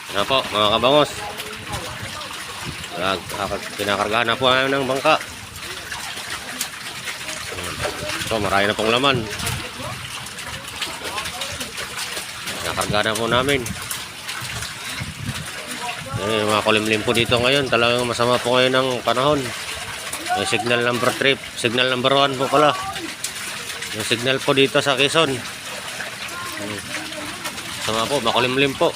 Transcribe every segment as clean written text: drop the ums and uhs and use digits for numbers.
Ano po mga kabangos, pinakargahan na po namin ng bangka. So marami na pong laman. Pinakargahan na po namin. Mga kulimlim po dito ngayon. Talagang masama po ngayon ng panahon. Yung signal number 3, signal number 1 po pala. Yung signal po dito sa Quezon. Sama po, makulimlim po.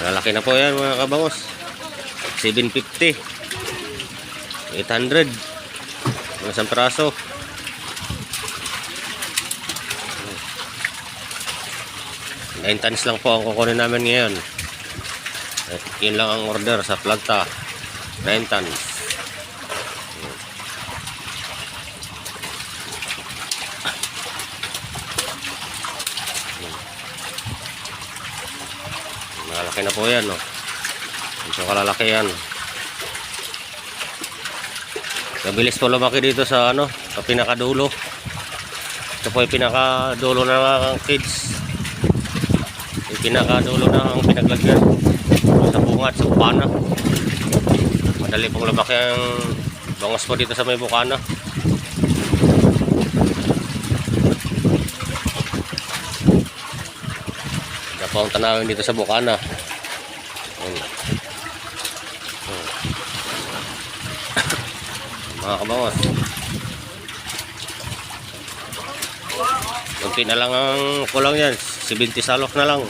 Malalaki na po yan mga kabangos. 750, 800 isang piraso. Nine tons lang po ang kukunin namin ngayon. At yun lang ang order sa planta, 9 tons. Malaki na po yan, no? Ito kalalaki yan. Mabilis po lumaki dito sa ano, sa pinakadulo. Ito po yung pinakadulo ng kids. Yung pinakadulo ng pinaglagyan sa bunga at sa bukana. Madali pong lumaki ang bangos po dito sa may bukana. Ito po ang tanawin dito sa bukana. Mga kabangos, kunti na lang ang kulang yan, 70 salok na lang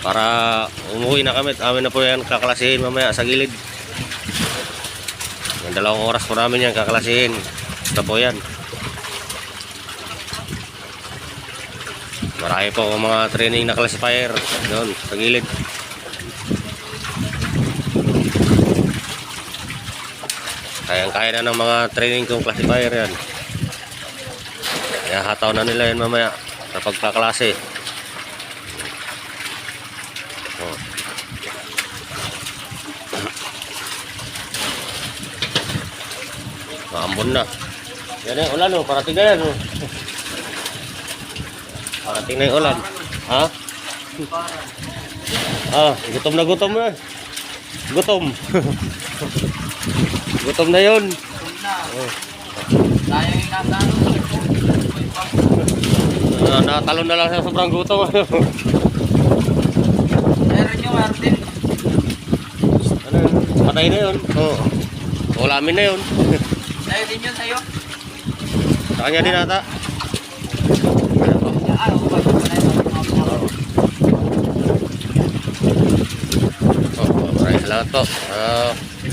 para umuwi na kami. Amin na po yan kaklasihin mamaya sa gilid. Yung 2 oras po namin yan kaklasihin. Basta po yan. Marami po mga training na classifier doon sa gilid. Kayang-kaya na ng mga training kong classifier yan. Kaya hataw na nila yan mamaya sa pagkaklase. Maambon na. Yan yung ulan, oh. Parating na yan, oh. Parating na yung ulan. Ha? Gutom na gutom na. Gutom. Gutom na yun. Natalon na lang sa sobrang gutom. Meron yung Martin. Ano, patay na yun. Ulamin na yun. Sa'yo din yun, sa'yo. Sa kanya din ata. Maraming salamat po.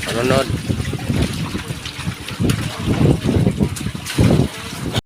Panonood.